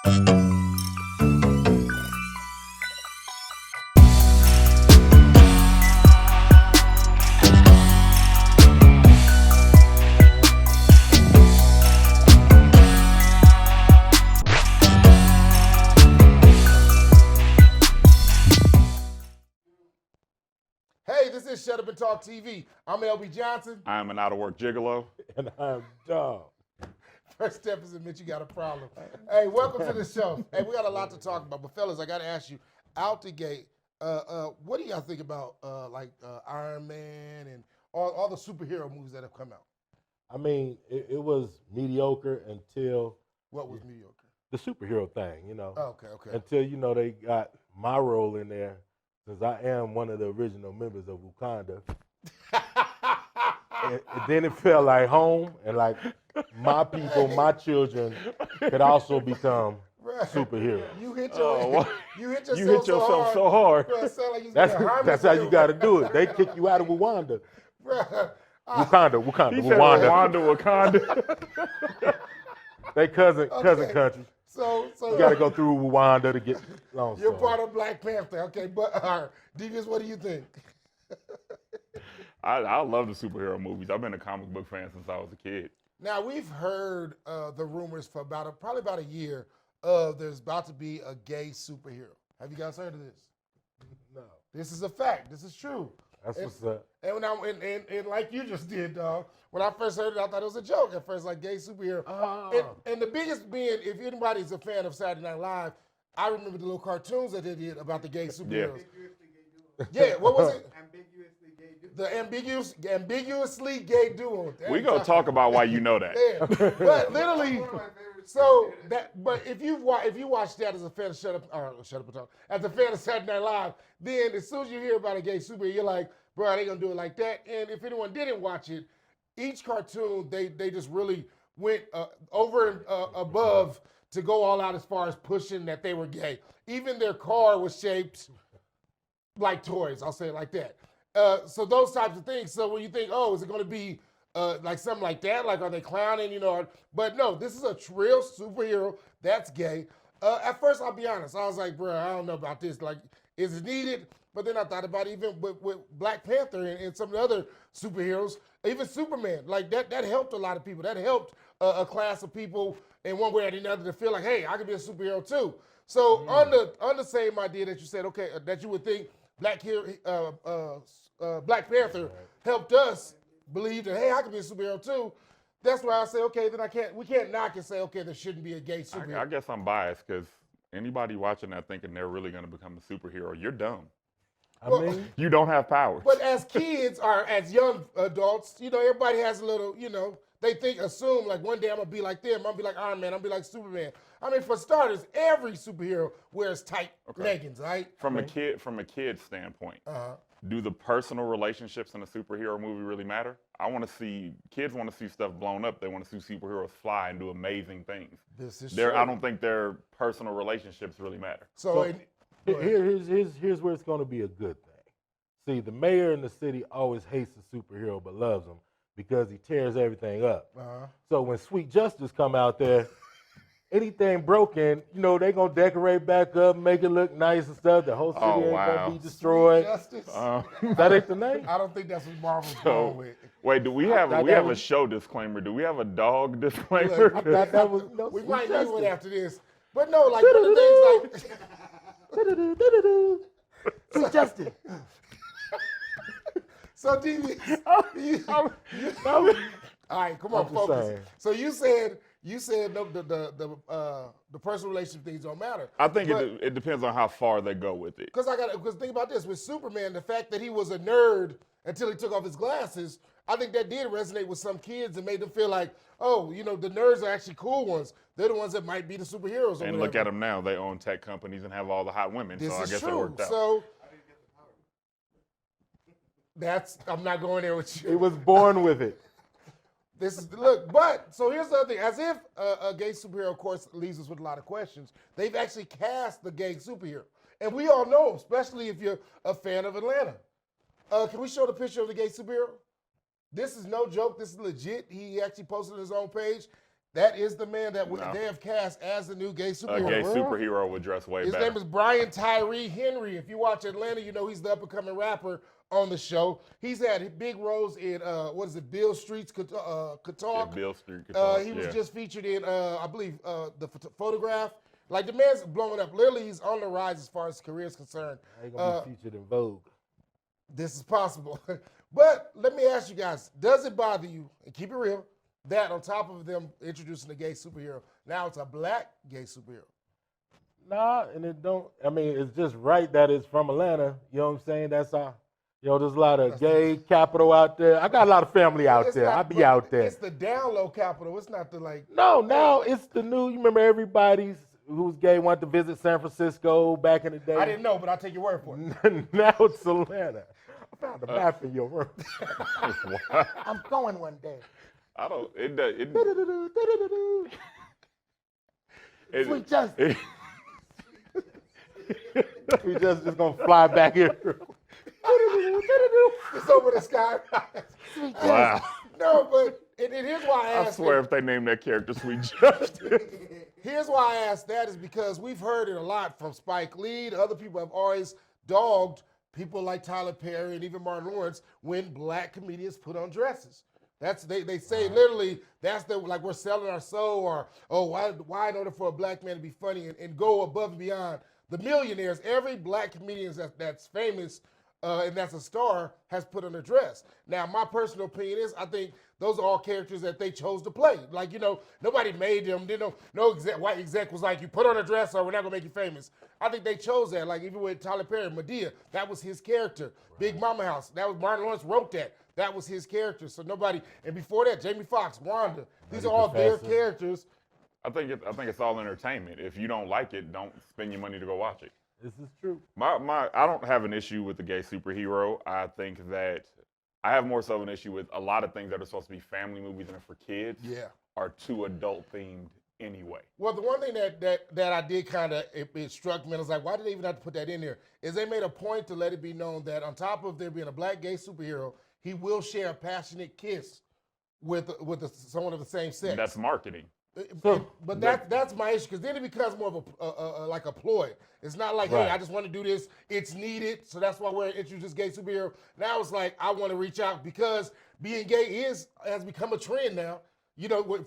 Hey, this is Shut Up and Talk TV. I'm LB Johnson. I'm an out-of-work gigolo. And I'm Dogg. First step is admit you got a problem. Hey, welcome to the show. Hey, we got a lot to talk about, but fellas, I got to ask you, out the gate, what do y'all think about Iron Man and all the superhero movies that have come out? I mean, it was mediocre until What was mediocre? the superhero thing, you know. Okay. Until, you know, they got my role in there, since I am one of the original members of Wakanda. and then it felt like home, and like my people, my children could also become superheroes. You hit yourself, You hit yourself so hard. Bro, it sound like you That's how you got to do it. They kick you out of Wakanda. Bruh, Wakanda, He said Wakanda. They cousin Okay. country. So You got to go through Rwanda to get long You're story. part of Black Panther, okay? But Devious, what do you think? I love the superhero movies. I've been a comic book fan since I was a kid. Now we've heard the rumors for probably about a year there's about to be a gay superhero. Have you guys heard of this? No. This is a fact. This is true. That's what's up. And when like you just did, dog. When I first heard it, I thought it was a joke at first, like gay superhero. Oh. And the biggest being, if anybody's a fan of Saturday Night Live, I remember the little cartoons that they did about the gay superheroes. Yeah, what was it? Ambiguously gay duo. The ambiguously gay duo. We gonna talk about why you know that. Yeah, but literally, One of my favorite so shows. but if you watch that as a fan of Shut Up and Talk, as a fan of Saturday Night Live, then as soon as you hear about a gay superhero, you're like, bro, they gonna do it like that. And if anyone didn't watch it, each cartoon they just really went over and above to go all out as far as pushing that they were gay. Even their car was shaped like toys. I'll say it like that. So those types of things. So when you think, oh, is it going to be like something like that? Like, are they clowning? You know? But no, this is a real superhero that's gay. At first, I'll be honest. I was like, bro, I don't know about this. Like, is it needed? But then I thought about it, even with Black Panther and some of the other superheroes, even Superman. Like that helped a lot of people. That helped a class of people in one way or another to feel like, hey, I could be a superhero too. So on the same idea that you said, okay, that you would think Black Panther helped us believe that, hey, I could be a superhero too. That's why I say, okay, then we can't knock and say, okay, there shouldn't be a gay superhero. I guess I'm biased because anybody watching that thinking they're really gonna become a superhero, you're dumb. I mean, You don't have powers. But as kids or as young adults, you know, everybody has a little, you know, they assume like one day I'm gonna be like them, I'm gonna be like Iron Man, I'm gonna be like Superman. I mean, for starters, every superhero wears tight leggings, right? From a kid's standpoint, Uh-huh. do the personal relationships in a superhero movie really matter? Kids want to see stuff blown up. They want to see superheroes fly and do amazing things. This is I true. don't think their personal relationships really matter. So, here's where it's going to be a good thing. See, the mayor in the city always hates the superhero but loves him because he tears everything up. uh-huh. So when Sweet Justice come out there, anything broken, you know, they gonna decorate back up, make it look nice and stuff. The whole city ain't gonna be destroyed. Justice. That ain't the name? I don't think that's what Marvel's going with. Wait, do we have thought we that have a was- show disclaimer? Do we have a dog disclaimer? Look, I thought that was We Sweet might need one Justice. after this. But no, like one of the things like Sweet Justice. so DV, all right, come on, I'm just focus. saying. So you said no, the personal relationship things don't matter. I think But- it depends on how far they go with it. Because think about this with Superman, the fact that he was a nerd until he took off his glasses, I think that did resonate with some kids and made them feel like, oh, you know, the nerds are actually cool ones. They're the ones that might be the superheroes. And look at them now; they own tech companies and have all the hot women. This so I is guess true. it worked out. So I'm not going there with He you. was born with it. This is look, but so here's the other thing. As if a gay superhero, of course, leaves us with a lot of questions. They've actually cast the gay superhero, and we all know, especially if you're a fan of Atlanta. Can we show the picture of the gay superhero? This is no joke. This is legit. He actually posted on his own page. That is the man that No. they have cast as the new gay A superhero. gay superhero would dress way His better. name is Brian Tyree Henry. If you watch Atlanta, you know he's the up-and-coming rapper on the show. He's had big roles in, Bill Street's Could Yeah, Talk. Bill Street could talk, He was yeah. just featured in, I believe, the Photograph. Like, the man's blowing up. Literally, he's on the rise as far as his career is concerned. Ain't gonna be featured in Vogue. This is possible. But let me ask you guys, does it bother you, and keep it real, that on top of them introducing a gay superhero, now it's a black gay superhero? Nah, and it don't. I mean, it's just right that it's from Atlanta. You know what I'm saying? That's there's a lot of gay capital out there. I got a lot of family out It's there. not- I be but out there. It's the down low capital. It's not the like. No, now it's the new. You remember everybody who's gay wanted to visit San Francisco back in the day. I didn't know, but I'll take your word for it. Now it's Atlanta. I found a map in your room. I'm going one day. I don't. It does. Sweet justice. We just gonna fly back here. It's over the sky. Sweet justice. Wow. No, but and here's why I I asked. swear, if they name that character Sweet Justice. Here's why I asked that is because we've heard it a lot from Spike Lee. Other people have always dogged people like Tyler Perry and even Martin Lawrence when black comedians put on dresses. That's they say literally that's the like we're selling our soul, or why in order for a black man to be funny and go above and beyond. The millionaires, every black comedian that's famous and that's a star has put on a dress. Now, my personal opinion is I think those are all characters that they chose to play. Like, nobody made them. No white exec was like, you put on a dress or we're not going to make you famous. I think they chose that. Like, even with Tyler Perry, Medea, that was his character. Right. Big Mama House, that was Martin Lawrence wrote that. That was his character. So nobody, and before that, Jamie Foxx, Wanda, these are all their characters. I think it's all entertainment. If you don't like it, don't spend your money to go watch it. This is true. I don't have an issue with the gay superhero. I think that I have more so an issue with a lot of things that are supposed to be family movies and are for kids. Yeah. Are too adult themed anyway. Well, the one thing that I did kind of it struck me, and I was like, why did they even have to put that in there? Is they made a point to let it be known that on top of there being a black gay superhero, he will share a passionate kiss with someone of the same sex. That's marketing. But that's my issue, because then it becomes more of like a ploy. It's not like, hey, I just want to do this. It's needed, so that's why we're introducing this gay superhero. Now it's like I want to reach out because being gay has become a trend now.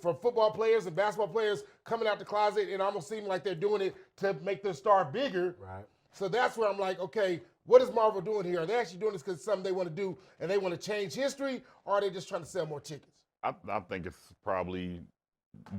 For football players and basketball players coming out the closet and almost seeming like they're doing it to make their star bigger. Right. So that's where I'm like, okay, what is Marvel doing here? Are they actually doing this because it's something they want to do and they want to change history, or are they just trying to sell more tickets? I think it's probably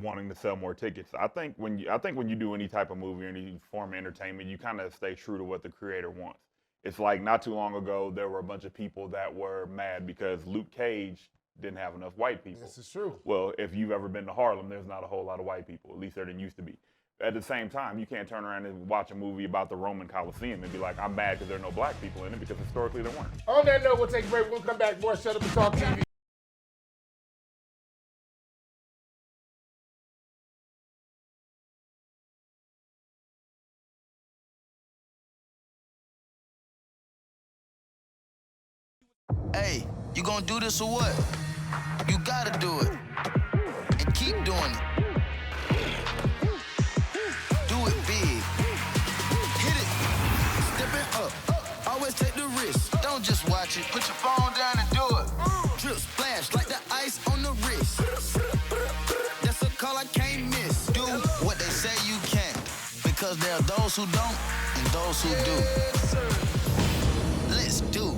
wanting to sell more tickets. I think when you do any type of movie or any form of entertainment, you kind of stay true to what the creator wants. It's like not too long ago, there were a bunch of people that were mad because Luke Cage didn't have enough white people. This is true. Well, if you've ever been to Harlem, there's not a whole lot of white people. At least there didn't used to be. At the same time, you can't turn around and watch a movie about the Roman Coliseum and be like, I'm mad because there are no black people in it, because historically there weren't. On that note, we'll take a break. We'll come back more Shut Up and Talk TV. Hey, you gonna do this or what? You gotta do it. And keep doing it. Do it big. Hit it. Step it up. Always take the risk. Don't just watch it. Put your phone down and do it. Drip splash like the ice on the wrist. That's a call I can't miss. Do what they say you can. Because there are those who don't and those who do. Let's do.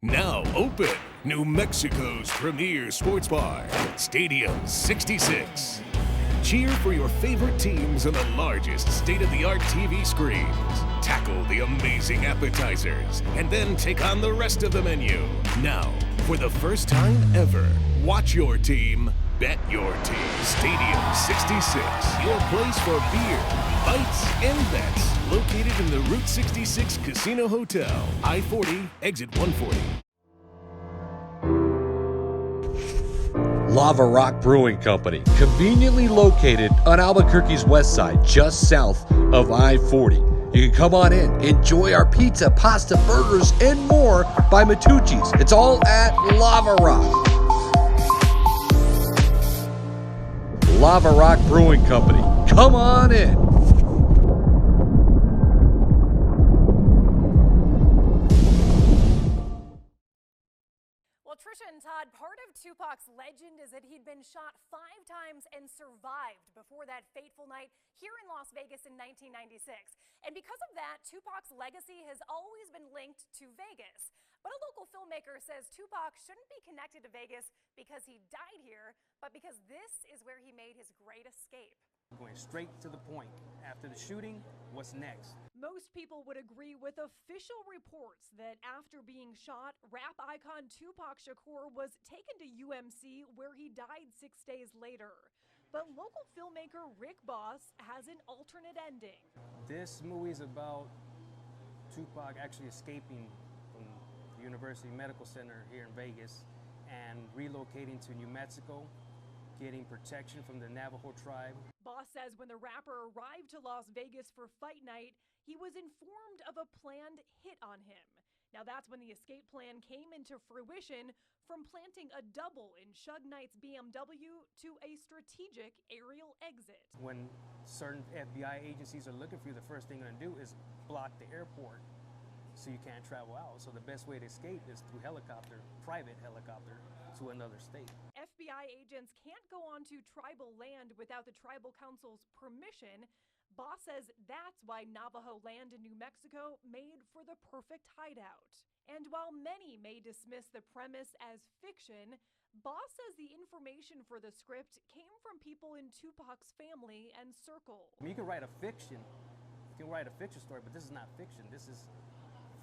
Now open, New Mexico's premier sports bar, Stadium 66. Cheer for your favorite teams on the largest state-of-the-art TV screens. Tackle the amazing appetizers, and then take on the rest of the menu. Now, for the first time ever, watch your team Bet your team. Stadium 66, your place for beer, bites, and bets. Located in the Route 66 Casino Hotel, I-40, exit 140. Lava Rock Brewing Company, conveniently located on Albuquerque's west side, just south of I-40. You can come on in, enjoy our pizza, pasta, burgers, and more by Matucci's. It's all at Lava Rock. Lava Rock Brewing Company, come on in. Well, Trisha and Todd, part of Tupac's legend is that he'd been shot 5 times and survived before that fateful night here in Las Vegas in 1996. And because of that, Tupac's legacy has always been linked to Vegas. But a local filmmaker says Tupac shouldn't be connected to Vegas because he died here, but because this is where he made his great escape. Going straight to the point. After the shooting, what's next? Most people would agree with official reports that after being shot, rap icon Tupac Shakur was taken to UMC where he died 6 days later. But local filmmaker Rick Boss has an alternate ending. This movie is about Tupac actually escaping from the University Medical Center here in Vegas and relocating to New Mexico, getting protection from the Navajo tribe. Boss says when the rapper arrived to Las Vegas for fight night, he was informed of a planned hit on him. Now that's when the escape plan came into fruition, from planting a double in Suge Knight's BMW to a strategic aerial exit. When certain FBI agencies are looking for you, the first thing they're gonna do is block the airport so you can't travel out. So the best way to escape is through helicopter, private helicopter, to another state. FBI agents can't go onto tribal land without the tribal council's permission. Boss says that's why Navajo land in New Mexico made for the perfect hideout. And while many may dismiss the premise as fiction, Boss says the information for the script came from people in Tupac's family and circle. I mean, you can write a fiction, story, but this is not fiction. This is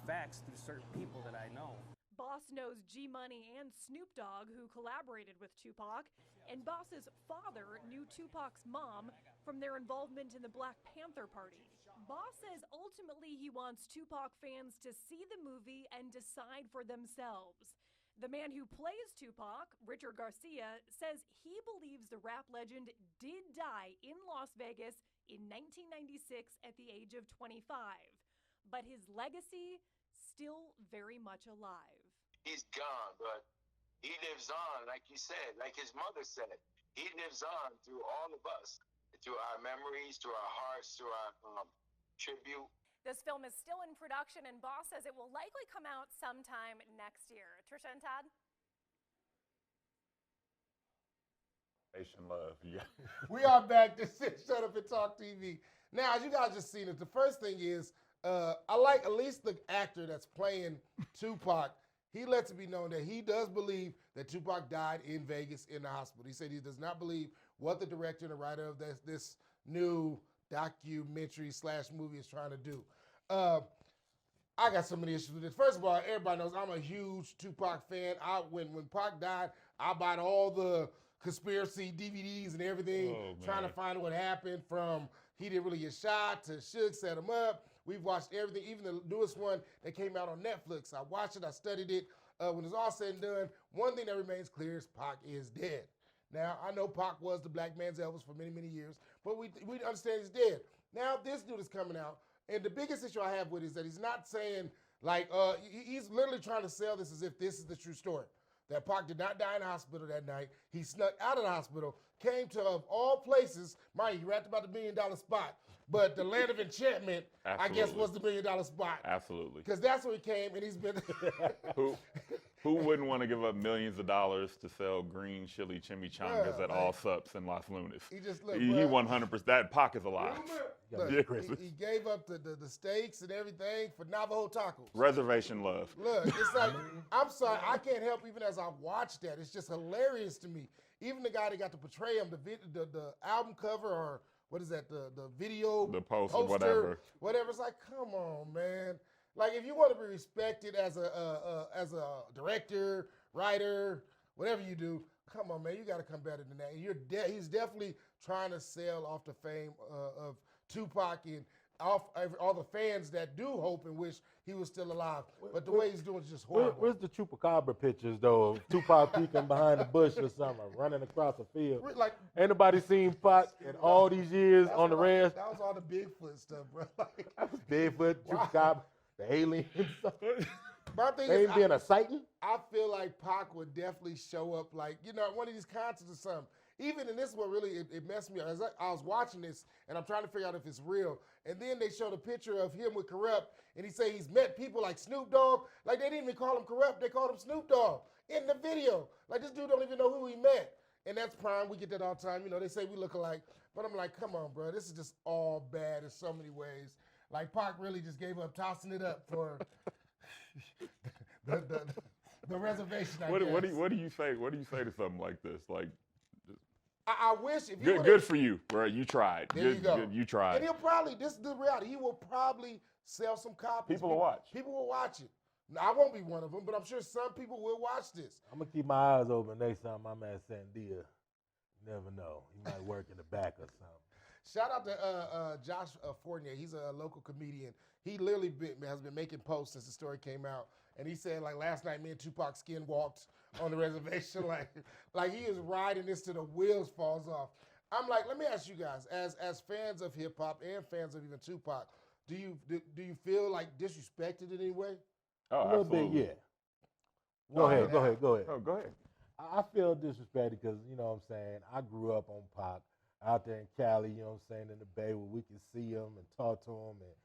facts through certain people that I know. Boss knows G-Money and Snoop Dogg, who collaborated with Tupac, and Boss's father knew Tupac's mom from their involvement in the Black Panther Party. Boss says ultimately he wants Tupac fans to see the movie and decide for themselves. The man who plays Tupac, Richard Garcia, says he believes the rap legend did die in Las Vegas in 1996 at the age of 25. But his legacy still very much alive. He's gone, but he lives on, like you said, like his mother said. He lives on through all of us, through our memories, through our hearts, through our tribute. This film is still in production, and Boss says it will likely come out sometime next year. Trisha and Todd? Nation love. Yeah. We are back. This is Shut Up and Talk TV. Now, as you guys just seen it, the first thing is, I like at least the actor that's playing Tupac. He lets it be known that he does believe that Tupac died in Vegas in the hospital. He said he does not believe what the director and the writer of this new documentary / movie is trying to do. I got so many issues with this. First of all, everybody knows I'm a huge Tupac fan. When Pac died, I bought all the conspiracy DVDs and everything, trying to find what happened, from he didn't really get shot to Suge set him up. We've watched everything, even the newest one that came out on Netflix. I watched it, I studied it. When it's all said and done, one thing that remains clear is Pac is dead. Now, I know Pac was the black man's Elvis for many, many years, but we understand he's dead. Now, this dude is coming out, and the biggest issue I have with it is that he's not saying, like, he's literally trying to sell this as if this is the true story. That Pac did not die in the hospital that night. He snuck out of the hospital, came to, of all places, mind you, he rapped about the $1 million spot, but the land of enchantment, I guess, was the $1 million spot. Absolutely. Because that's where he came, and he's been... Who wouldn't want to give up millions of dollars to sell green chili chimichangas at all sups in Las Lunas? He just looked, he 100%. That Pac is alive. Look, Yeah. he gave up the steaks and everything for Navajo tacos. Reservation love. Look, it's like, I'm sorry, I can't help even as I watch that. It's just hilarious to me. Even the guy that got to portray him, the album cover, or what is that, the video, The poster, whatever. It's like, come on, man. Like, if you want to be respected as a director, writer, whatever you do, come on, man, you got to come better than that. And he's definitely trying to sell off the fame of Tupac and off all the fans that do hope and wish he was still alive. But the way he's doing is just horrible. Where's the Chupacabra pictures, though, of Tupac peeking behind the bush or something, running across the field? Like, Ain't nobody seen Pac in all these years on the res? That was all the Bigfoot stuff, bro. Like, Bigfoot, Chupacabra, the alien stuff. My thing They is, ain't being a sighting? I feel like Pac would definitely show up, like, at one of these concerts or something. Even in this one, really, it messed me up. As I was watching this, and I'm trying to figure out if it's real. And then they showed a picture of him with Corrupt, and he said he's met people like Snoop Dogg. Like, they didn't even call him Corrupt. They called him Snoop Dogg in the video. Like, this dude don't even know who he met. And that's prime. We get that all the time. They say we look alike. But I'm like, come on, bro. This is just all bad in so many ways. Like, Pac really just gave up tossing it up for the reservation, I guess. What do you say? What do you say to something like this? Like, I wish if you good for you, bro. You tried. There you go. Good, you tried. And he'll probably, this is the reality, he will probably sell some copies. People will watch. People will watch it. Now, I won't be one of them, but I'm sure some people will watch this. I'm going to keep my eyes open next time I'm at Sandia. You never know. He might work in the back or something. Shout out to Josh Fournier. He's a local comedian. He literally has been making posts since the story came out. And he said, like, last night, me and Tupac skin walked on the reservation. Like he is riding this till the wheels falls off. I'm like, let me ask you guys, as fans of hip hop and fans of even Tupac, do you feel like disrespected in any way? Oh, a little absolutely. bit, yeah. Go ahead. Oh, go ahead. I feel disrespected because, you know what I'm saying, I grew up on Pac out there in Cali, you know what I'm saying, in the Bay where we could see him and talk to him. And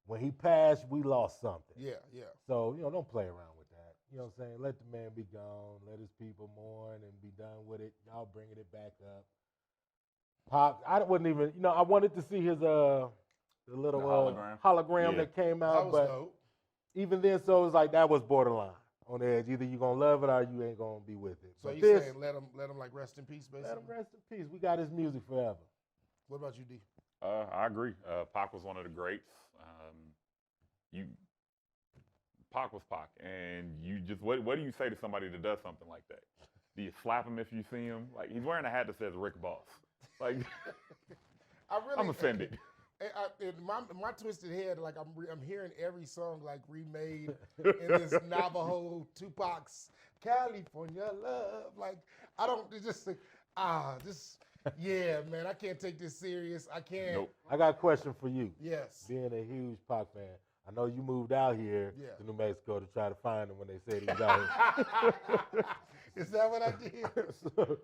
when he passed, we lost something. Yeah. So, don't play around with that. You know what I'm saying? Let the man be gone. Let his people mourn and be done with it. Y'all bringing it back up. Pac, I wouldn't even, I wanted to see his the little hologram that came out. That was dope. Even then, so it was like that was borderline on the edge. Either you going to love it or you ain't going to be with it. So but you saying let him like rest in peace, basically? Let him rest in peace. We got his music forever. What about you, D? I agree. Pac was one of the greats. Pac was Pac, and you just what do you say to somebody that does something like that? Do you slap him if you see him? Like, he's wearing a hat that says Rick Boss. Like, I'm offended. In my twisted head, like I'm hearing every song like remade in this Navajo Tupac's California Love. Like, I don't yeah, man, I can't take this serious. I can't. Nope. I got a question for you. Yes. Being a huge Pac fan, I know you moved out here to New Mexico to try to find him when they said he was out here. Is that what I did? So,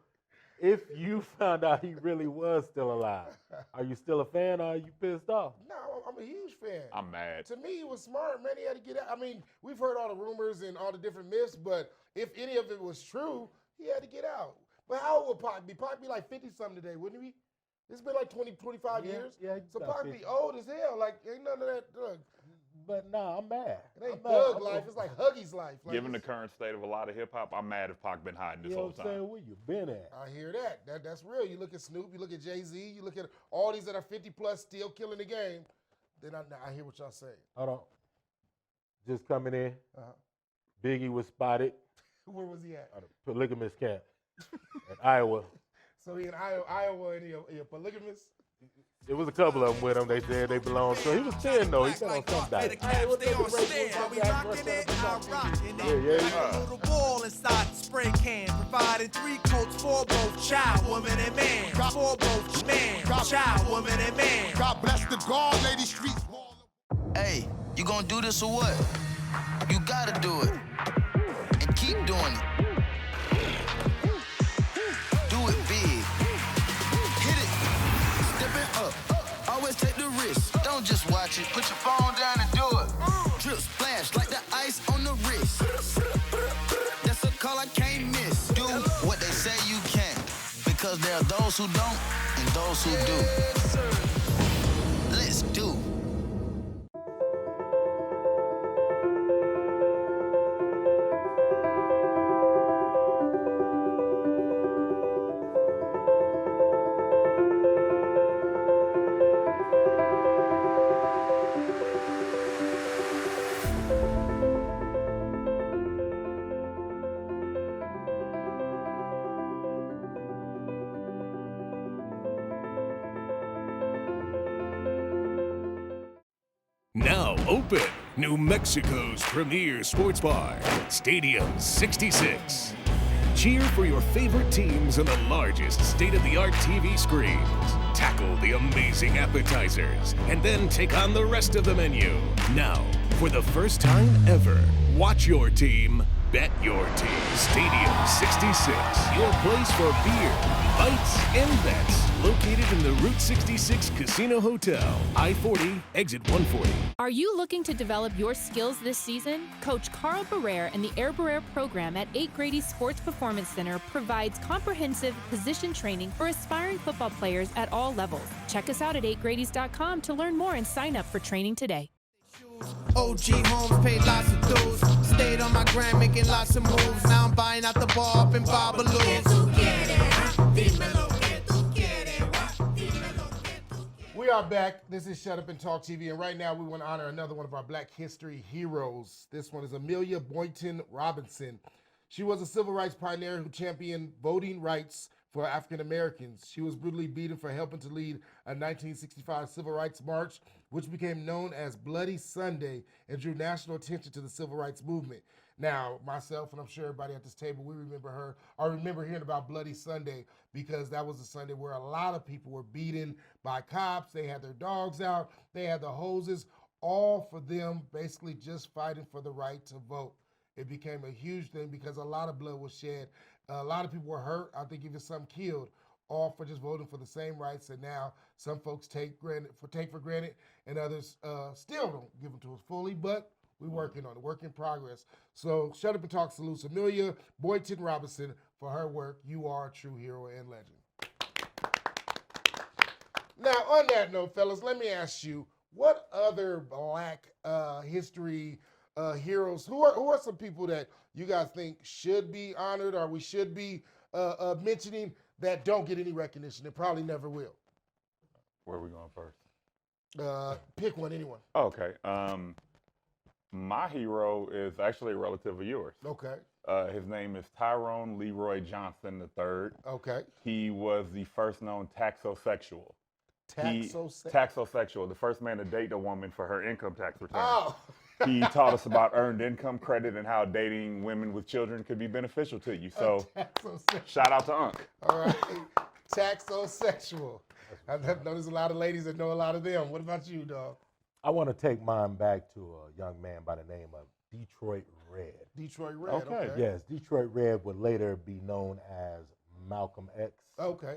if you found out he really was still alive, are you still a fan or are you pissed off? No, I'm a huge fan. I'm mad. To me, he was smart, man. He had to get out. I mean, we've heard all the rumors and all the different myths, but if any of it was true, he had to get out. But how old would Pac be? Pac be like 50-something today, wouldn't he? It's been like 20, 25 years. Yeah, so Pac be old as hell. Like, ain't none of that drug. But nah, I'm mad. It ain't thug life. It's like Huggy's life. Like, Given the current state of a lot of hip hop, I'm mad if Pac been hiding this whole time. You know what I'm saying? Where you been at? I hear that. That's real. You look at Snoop, you look at Jay-Z, you look at all these that are 50 plus still killing the game. Then I hear what y'all saying. Hold on. Just coming in. Uh-huh. Biggie was spotted. Where was he at? At a polygamous camp in Iowa. So he in Iowa and he a polygamous? There was a couple of them with him. They said they belonged. So he was 10 though. He got on some diet. The wall inside the spray can, providing 3 coats for both child, woman, and man. For both man, child, woman, and man. God bless the God, lady streets. Hey, you gonna do this or what? You gotta do it. And keep doing it. Do it big. Hit it. Stepping up. Always take the risk. Don't just watch it. Put your phone down and do it. Drip splash like the ice on the wrist. That's a call I can't miss. Do what they say you can. Because there are those who don't and those who do. Let's do. open New Mexico's premier sports bar, Stadium 66. Cheer for your favorite teams on the largest state-of-the-art TV screens. Tackle the amazing appetizers, and then take on the rest of the menu. Now, for the first time ever, watch your team, bet your team. Stadium 66, your place for beer, bites, and bets. Located in the Route 66 Casino Hotel, I-40, exit 140. Are you looking to develop your skills this season? Coach Carl Barrere and the Air Barrere program at 8 Grady Sports Performance Center provides comprehensive position training for aspiring football players at all levels. Check us out at 8gradys.com to learn more and sign up for training today. OG Holmes paid lots of dues. Stayed on my grind, making lots of moves. Now I'm buying out the bar up in Babalu's. We are back. This is Shut Up and Talk TV, and right now we want to honor another one of our Black history heroes. This one is Amelia Boynton Robinson. She was a civil rights pioneer who championed voting rights for African Americans. She was brutally beaten for helping to lead a 1965 civil rights march, which became known as Bloody Sunday and drew national attention to the civil rights movement. Now, myself and I'm sure everybody at this table, we remember her. I remember hearing about Bloody Sunday because that was a Sunday where a lot of people were beaten by cops. They had their dogs out. They had the hoses, all for them basically just fighting for the right to vote. It became a huge thing because a lot of blood was shed. A lot of people were hurt. I think even some killed, all for just voting for the same rights. And now some folks take for granted, and others still don't give them to us fully. But we're working on it, work in progress. So Shut Up and Talk salutes Amelia Boynton Robinson for her work. You are a true hero and legend. Now, on that note, fellas, let me ask you, what other Black history heroes, who are some people that you guys think should be honored or we should be mentioning that don't get any recognition and probably never will? Where are we going first? Pick one, anyone. Okay. My hero is actually a relative of yours. Okay. His name is Tyrone Leroy Johnson III. Okay. He was the first known taxosexual. Taxosexual. The first man to date a woman for her income tax return. Oh. He taught us about earned income credit and how dating women with children could be beneficial to you. So, shout out to Unc. All right. Taxosexual. I know there's a lot of ladies that know a lot of them. What about you, dog? I want to take mine back to a young man by the name of Detroit Red. Detroit Red, okay. Yes, Detroit Red would later be known as Malcolm X. Okay.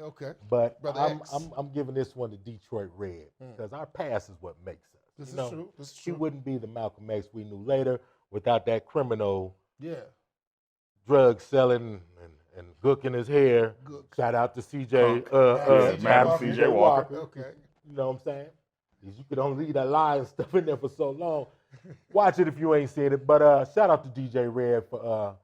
But Brother I'm giving this one to Detroit Red because our past is what makes us. This is true. He wouldn't be the Malcolm X we knew later without that criminal drug selling and gooking his hair. Shout out to CJ, Madam CJ Walker. Okay. You know what I'm saying? You could only leave that lie and stuff in there for so long. Watch it if you ain't seen it. But shout out to DJ Red for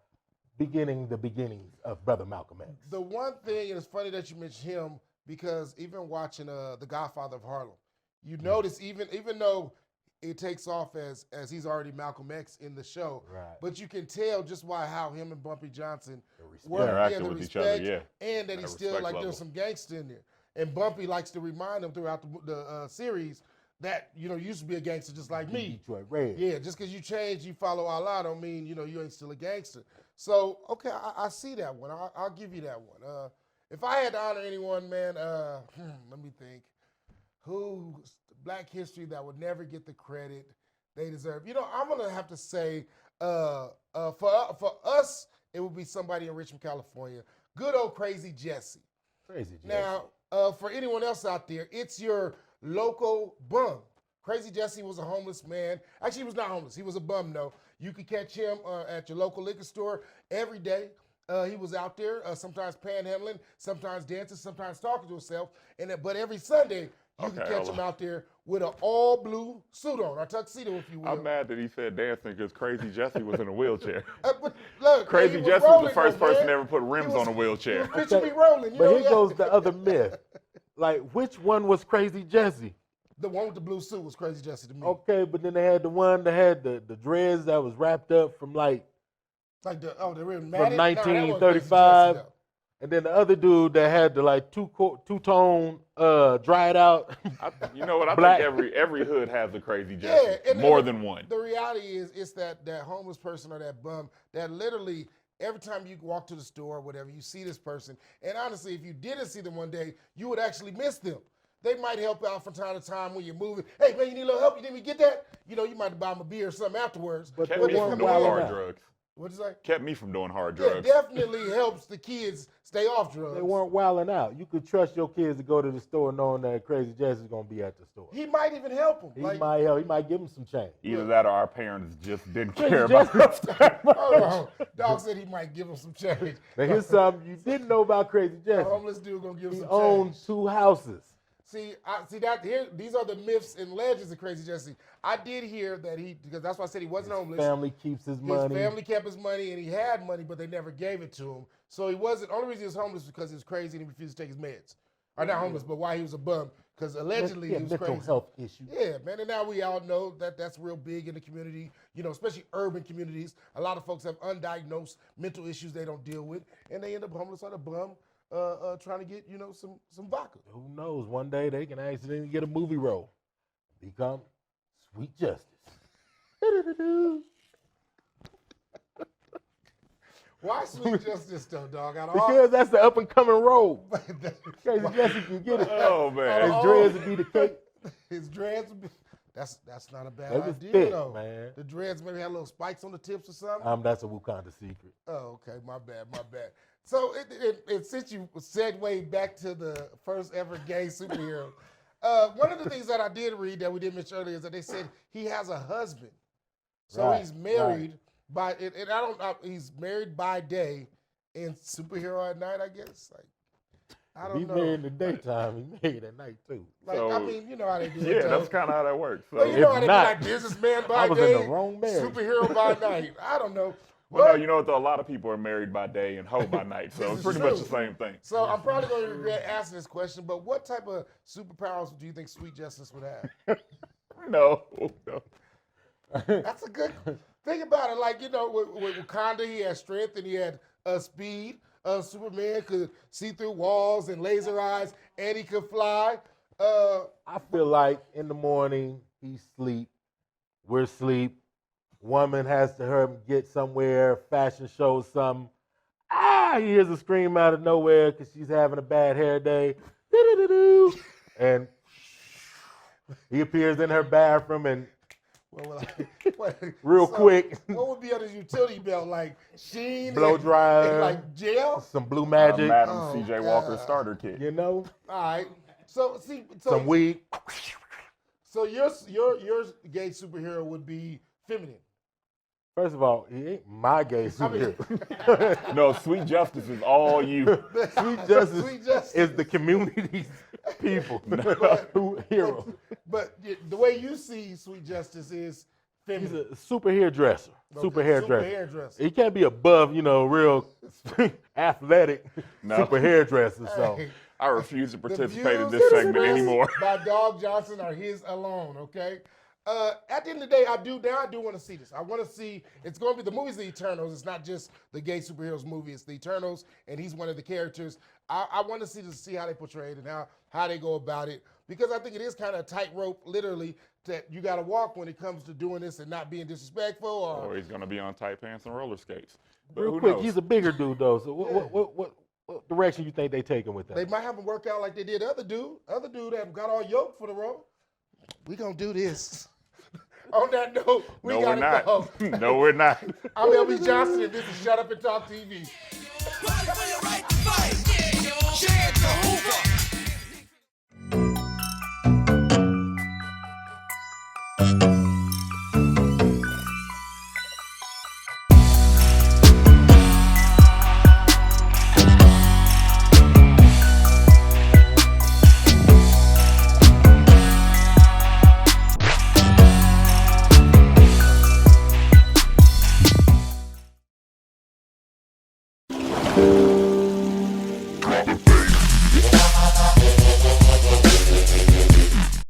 beginning the beginnings of Brother Malcolm X. The one thing, and it's funny that you mentioned him, because even watching The Godfather of Harlem, you notice even though it takes off as he's already Malcolm X in the show, but you can tell just how him and Bumpy Johnson interacted with each other, and that he's still like there's some gangster in there. And Bumpy likes to remind him throughout the series that, you used to be a gangster just like me. Detroit Red. Yeah, just because you changed, you follow Allah, don't mean, you ain't still a gangster. So, okay, I see that one. I'll give you that one. If I had to honor anyone, man, let me think. Who, Black history that would never get the credit they deserve? I'm going to have to say, for us, it would be somebody in Richmond, California. Good old Crazy Jesse. Crazy Jesse. Now, for anyone else out there, it's your local bum. Crazy Jesse was a homeless man. Actually, he was not homeless. He was a bum, though. You could catch him at your local liquor store every day. He was out there, sometimes panhandling, sometimes dancing, sometimes talking to himself. But every Sunday, you could catch him out there with an all-blue suit on, or tuxedo, if you will. I'm mad that he said dancing because Crazy Jesse was in a wheelchair. But look, Crazy Jesse was the first person to ever put rims on a wheelchair. Picture me rolling. But here goes the other myth. Like, which one was Crazy Jesse? The one with the blue suit was Crazy Jesse to me. Okay, but then they had the one that had the dreads that was wrapped up from the real from 1935. And then the other dude that had the like two-tone dried out. You know what? I Black. think every hood has a crazy Jesse. and More than one. The reality is, it's that homeless person or that bum that literally every time you walk to the store or whatever, you see this person. And honestly, if you didn't see them one day, you would actually miss them. They might help out from time to time when you're moving. Hey, man, you need a little help? You didn't get that? You know, you might buy them a beer or something afterwards. But Kept they me from weren't doing wilding hard out. drugs. What'd you say? Kept me from doing hard Yeah, drugs. definitely helps the kids stay off drugs. They weren't wilding out. You could trust your kids to go to the store knowing that Crazy Jesse's going to be at the store. He might even help them. He might help. He might give them some change. Either that or our parents just didn't Crazy care about Jesse. us. Hold on. Dog said he might give him some change. Now here's something you didn't know about Crazy The Jesse. homeless dude gonna give He some owns change. 2 houses. See that here. These are the myths and legends of Crazy Jesse. I did hear that because that's why I said he wasn't homeless. Family keeps his money. His family kept his money, and he had money, but they never gave it to him. So he wasn't. Only reason he was homeless was because he was crazy and he refused to take his meds. Or not homeless, but why he was a bum. Because allegedly he was mental crazy. health issues. Yeah, man. And now we all know that that's real big in the community. You know, especially urban communities. A lot of folks have undiagnosed mental issues they don't deal with, and they end up homeless or a bum. Trying to get, some vodka. Who knows? One day they can accidentally get a movie role. Become Sweet Justice. Why Sweet Justice though, dog? Because that's the up and coming role. Crazy Jesse can get it. Oh, man. His dreads would be the cake. His dreads would be. That's not a bad They was idea thick, though. man. The dreads maybe had little spikes on the tips or something. That's a Wakanda secret. Oh, okay. My bad. So since you segued back to the first ever gay superhero, one of the things that I did read that we didn't mention earlier is that they said he has a husband. So Right, he's married he's married by day and superhero at night, I guess. Like, I don't He's know. married in the daytime. He's married at night too. Like, So- I mean, you know how they do it. Yeah, Joe. that's kind of how that works. So, Well, you know how they not, be like businessman by I was day, in the wrong marriage. superhero by night. I don't know. well, no, But- you know what? Though? A lot of people are married by day and hoe by night, so This it's is pretty true. much the same thing. So I'm probably going to regret asking this question, but what type of superpowers do you think Sweet Justice would have? No. That's a good think about it. Like, with Wakanda, he had strength and he had speed. Superman could see through walls and laser eyes, and he could fly. I feel like in the morning he sleep, we're asleep. Woman has to hurry get somewhere, fashion show, something. He hears a scream out of nowhere because she's having a bad hair day. Do-do-do-do. And he appears in her bathroom and real quick. What would be on his utility belt? Like Sheen, Blow and dryer, like gel. some blue magic, Madam Oh, C.J. God. Walker starter kit. you know, All right. So some weed. So your gay superhero would be feminine. First of all, he ain't my gay superhero. No, Sweet Justice is all you. Sweet Justice Sweet Justice. is the community's people who hero. But the way you see Sweet Justice is He's feminine. a super hairdresser. Super hairdresser. hairdresser. He can't be above, real athletic No. super hairdresser. So Hey, I refuse to the participate in views this segment expressed anymore. by Dogg Johnson are his alone, okay? At the end of the day, I do want to see this. I want to see, it's going to be, the movie's The Eternals. It's not just the gay superheroes movie. It's The Eternals, and he's one of the characters. I want to see how they portray it and how they go about it, because I think it is kind of a tightrope, literally, that you got to walk when it comes to doing this and not being disrespectful. Or he's going to be on tight pants and roller skates. But real who quick, knows? he's a bigger dude though. So what direction you think they taking with that? They might have him work out like they did other dude that got all yoked for the role. We gonna do this. On that note, we No, we're gotta not. go. No, we're not. I'm LB Johnson, and this is Shut Up and Talk TV. Hoover.